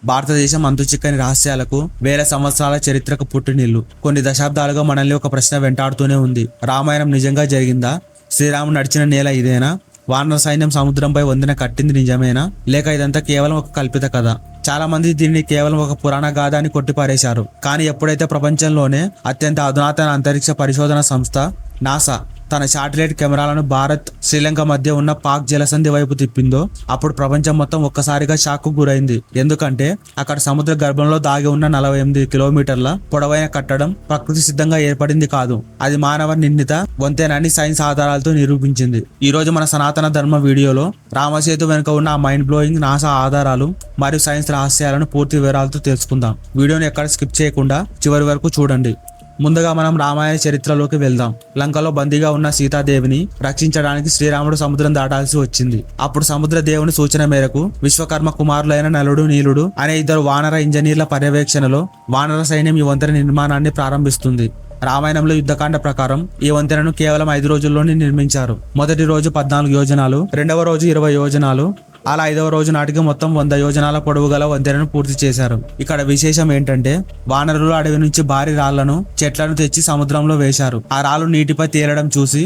భారతదేశం అంతుచిక్కని రహస్యాలకు వేల సంవత్సరాల చరిత్రకు పుట్టినిల్లు. కొన్ని దశాబ్దాలుగా మనల్ని ఒక ప్రశ్న వెంటాడుతూనే ఉంది. రామాయణం నిజంగా జరిగిందా? శ్రీరాముడు నడిచిన నేల ఇదేనా? వానర సైన్యం సముద్రంపై వంతెన కట్టింది నిజమేనా, లేక ఇదంతా కేవలం ఒక కల్పిత కథ? చాలా మంది దీన్ని కేవలం ఒక పురాణ గాథ అని కొట్టిపారేశారు. కానీ ఎప్పుడైతే ప్రపంచంలోనే అత్యంత అధునాతన అంతరిక్ష పరిశోధన సంస్థ నాసా తన శాటిలైట్ కెమెరాలను భారత్, శ్రీలంక మధ్య ఉన్న పాక్ జలసంధి వైపు తిప్పిందో అప్పుడు ప్రపంచం మొత్తం ఒక్కసారిగా షాక్కు గురైంది. ఎందుకంటే అక్కడ సముద్ర గర్భంలో దాగి ఉన్న 48 కిలోమీటర్ల పొడవైన కట్టడం ప్రకృతి సిద్ధంగా ఏర్పడింది కాదు, అది మానవ నిర్మిత వంతెనని సైన్స్ ఆధారాలతో నిరూపించింది. ఈ రోజు మన సనాతన ధర్మ వీడియోలో రామసేతు వెనుక ఉన్న ఆ మైండ్ బ్లోయింగ్ నాసా ఆధారాలు మరియు సైన్స్ రహస్యాలను పూర్తి వివరాలతో తెలుసుకుందాం. వీడియోని ఎక్కడ స్కిప్ చేయకుండా చివరి వరకు చూడండి. ముందుగా మనం రామాయణ చరిత్రలోకి వెళ్దాం. లంకలో బందీగా ఉన్న సీతాదేవిని రక్షించడానికి శ్రీరాముడు సముద్రం దాటాల్సి వచ్చింది. అప్పుడు సముద్ర దేవుని సూచన మేరకు విశ్వకర్మ కుమారులైన నలుడు, నీలుడు అనే 2 వానర ఇంజనీర్ల పర్యవేక్షణలో వానర సైన్యం ఈ వంతెన నిర్మాణాన్ని ప్రారంభిస్తుంది. రామాయణంలో యుద్ధకాండ ప్రకారం ఈ వంతెనను కేవలం 5 రోజుల్లోనే నిర్మించారు. మొదటి రోజు 14 యోజనాలు, రెండవ రోజు 20 యోజనాలు, అలా 5వ రోజు నాటికి మొత్తం 100 యోజనాల పొడవు గల వంతెనను పూర్తి చేశారు. ఇక్కడ విశేషం ఏంటంటే వానరులు అడవి నుంచి భారీ రాళ్లను, చెట్లను తెచ్చి సముద్రంలో వేశారు. ఆ రాళ్లు నీటిపై తేలడం చూసి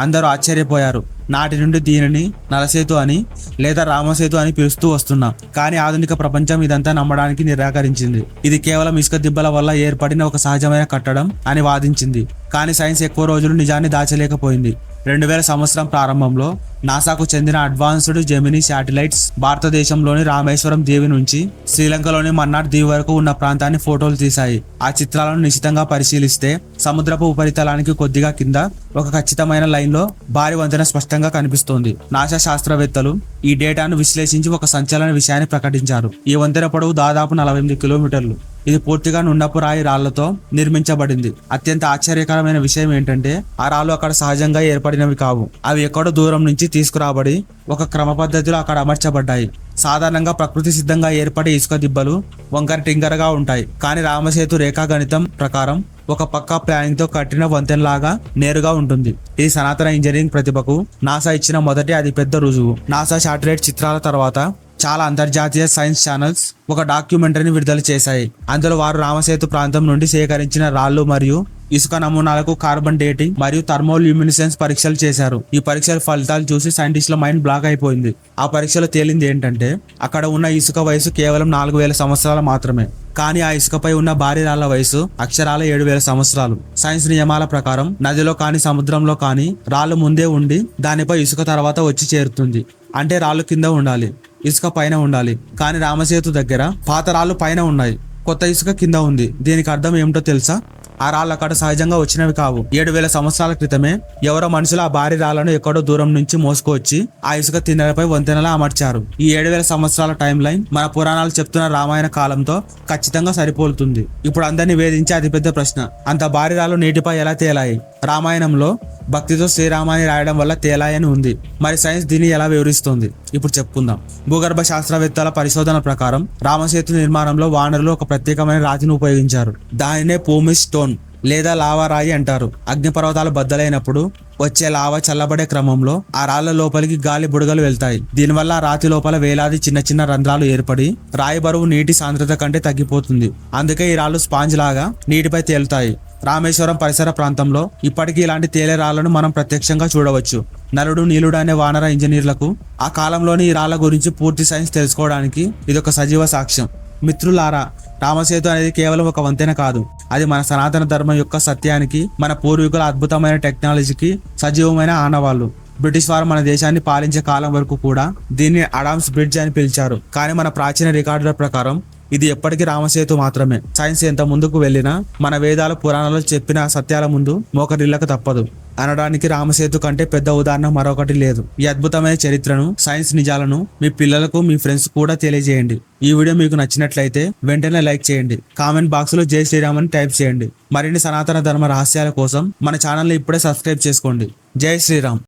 అందరూ ఆశ్చర్యపోయారు. నాటి నుండి దీనిని నలసేతు అని లేదా రామసేతు అని పిలుస్తూ వస్తున్నాం. కానీ ఆధునిక ప్రపంచం ఇదంతా నమ్మడానికి నిరాకరించింది. ఇది కేవలం ఇసుక దిబ్బల వల్ల ఏర్పడిన ఒక సహజమైన కట్టడం అని వాదించింది. కానీ సైన్స్ ఎక్కువ రోజులు నిజాన్ని దాచలేకపోయింది. 2000 సంవత్సరం ప్రారంభంలో నాసాకు చెందిన అడ్వాన్స్డ్ జెమినీ శాటిలైట్స్ భారతదేశంలోని రామేశ్వరం దీవి నుంచి శ్రీలంకలోని మన్నార్ దీవి వరకు ఉన్న ప్రాంతాన్ని ఫోటోలు తీశాయి. ఆ చిత్రాలను నిశితంగా పరిశీలిస్తే సముద్రపు ఉపరితలానికి కొద్దిగా కింద ఒక ఖచ్చితమైన లైన్ లో భారీ వంతెన స్పష్టంగా కనిపిస్తోంది. నాసా శాస్త్రవేత్తలు ఈ డేటాను విశ్లేషించి ఒక సంచలన విషయాన్ని ప్రకటించారు. ఈ వంతెన పొడవు దాదాపు 48 కిలోమీటర్లు. ఇది పూర్తిగా నున్నపు రాయి రాళ్లతో నిర్మించబడింది. అత్యంత ఆశ్చర్యకరమైన విషయం ఏంటంటే ఆ రాళ్లు అక్కడ సహజంగా ఏర్పడినవి కావు. అవి ఎక్కడో దూరం నుంచి తీసుకురాబడి ఒక క్రమ పద్ధతిలో అక్కడ అమర్చబడ్డాయి. సాధారణంగా ప్రకృతి సిద్ధంగా ఏర్పడే ఇసుక దిబ్బలు వంకర టింకరగా ఉంటాయి. కానీ రామసేతు రేఖాగణితం ప్రకారం ఒక పక్కా ప్లానింగ్ తో కట్టిన వంతెనలాగా నేరుగా ఉంటుంది. ఇది సనాతన ఇంజనీరింగ్ ప్రతిభకు నాసా ఇచ్చిన మొదటి అతి పెద్ద రుజువు. నాసా శాటిలైట్ చిత్రాల తర్వాత చాలా అంతర్జాతీయ సైన్స్ ఛానల్స్ ఒక డాక్యుమెంటరీని విడుదల చేశాయి. అందులో వారు రామసేతు ప్రాంతం నుండి సేకరించిన రాళ్లు మరియు ఇసుక నమూనాలకు కార్బన్ డేటింగ్ మరియు థర్మోల్యూమినిసెన్స్ పరీక్షలు చేశారు. ఈ పరీక్షల ఫలితాలు చూసి సైంటిస్టుల మైండ్ బ్లాక్ అయిపోయింది. ఆ పరీక్షలో తేలింది ఏంటంటే అక్కడ ఉన్న ఇసుక వయసు కేవలం 4000 సంవత్సరాలు మాత్రమే. కానీ ఆ ఇసుకపై ఉన్న భారీ రాళ్ల వయసు అక్షరాల 7000 సంవత్సరాలు. సైన్స్ నియమాల ప్రకారం నదిలో కానీ సముద్రంలో కానీ రాళ్లు ముందే ఉండి దానిపై ఇసుక తర్వాత వచ్చి చేరుతుంది. అంటే రాళ్లు కింద ఉండాలి, ఇసుక పైన ఉండాలి. కానీ రామసేతు దగ్గర పాత రాళ్లు పైన ఉన్నాయి, కొత్త ఇసుక కింద ఉంది. దీనికి అర్థం ఏమిటో తెలుసా? ఆ రాళ్ళు అక్కడ సహజంగా వచ్చినవి కావు. 7000 సంవత్సరాల క్రితమే ఎవరో మనుషులు ఆ భారీ రాళ్లను ఎక్కడో దూరం నుంచి మోసుకొచ్చి ఆ ఇసుక తిన్నెలపై వంతెనలా అమర్చారు. ఈ 7000 సంవత్సరాల టైం లైన్ మన పురాణాలు చెప్తున్న రామాయణ కాలంతో ఖచ్చితంగా సరిపోలుతుంది. ఇప్పుడు అందరినీ వేధించే అతిపెద్ద ప్రశ్న, అంత భారీ రాళ్లు నీటిపై ఎలా తేలాయి? రామాయణంలో భక్తితో శ్రీరామాని రాయడం వల్ల తేలాయని ఉంది. మరి సైన్స్ దీన్ని ఎలా వివరిస్తుంది? ఇప్పుడు చెప్పుకుందాం. భూగర్భ శాస్త్రవేత్తల పరిశోధన ప్రకారం రామసేతు నిర్మాణంలో వానరులు ఒక ప్రత్యేకమైన రాతిని ఉపయోగించారు. దానినే పూమి స్టోన్ లేదా లావా రాయి అంటారు. అగ్నిపర్వతాలు బద్దలైనప్పుడు వచ్చే లావా చల్లబడే క్రమంలో ఆ రాళ్ల లోపలికి గాలి బుడగలు వెళ్తాయి. దీనివల్ల ఆ రాతి లోపల వేలాది చిన్న చిన్న రంధ్రాలు ఏర్పడి రాయి బరువు నీటి సాంద్రత కంటే తగ్గిపోతుంది. అందుకే ఈ రాళ్లు స్పాంజ్ లాగా నీటిపై తేలుతాయి. రామేశ్వరం పరిసర ప్రాంతంలో ఇప్పటికీ ఇలాంటి తేలే రాళ్లను మనం ప్రత్యక్షంగా చూడవచ్చు. నలుడు, నీలుడు అనే వానర ఇంజనీర్లకు ఆ కాలంలోని ఈ రాళ్ల గురించి పూర్తి సైన్స్ తెలుసుకోవడానికి ఇదొక సజీవ సాక్ష్యం. మిత్రులారా, రామసేతు అనేది కేవలం ఒక వంతెన కాదు, అది మన సనాతన ధర్మం యొక్క సత్యానికి, మన పూర్వీకుల అద్భుతమైన టెక్నాలజీకి సజీవమైన ఆనవాళ్లు. బ్రిటిష్ వారు మన దేశాన్ని పాలించే కాలం వరకు కూడా దీన్ని అడామ్స్ బ్రిడ్జ్ అని పిలిచారు. కానీ మన ప్రాచీన రికార్డుల ప్రకారం ఇది ఎప్పటికీ రామసేతు మాత్రమే. సైన్స్ ఎంత ముందుకు వెళ్ళినా మన వేదాలు, పురాణాలు చెప్పిన సత్యాల ముందు మోకరిల్లక తప్పదు అనడానికి రామసేతు కంటే పెద్ద ఉదాహరణ మరొకటి లేదు. ఈ అద్భుతమైన చరిత్రను, సైన్స్ నిజాలను మీ పిల్లలకు, మీ ఫ్రెండ్స్ కూడా తెలియజేయండి. ఈ వీడియో మీకు నచ్చినట్లయితే వెంటనే లైక్ చేయండి. కామెంట్ బాక్స్ లో జై శ్రీరామ్ అని టైప్ చేయండి. మరిన్ని సనాతన ధర్మ రహస్యాల కోసం మన ఛానల్ ని ఇప్పుడే సబ్స్క్రైబ్ చేసుకోండి. జై శ్రీరామ్.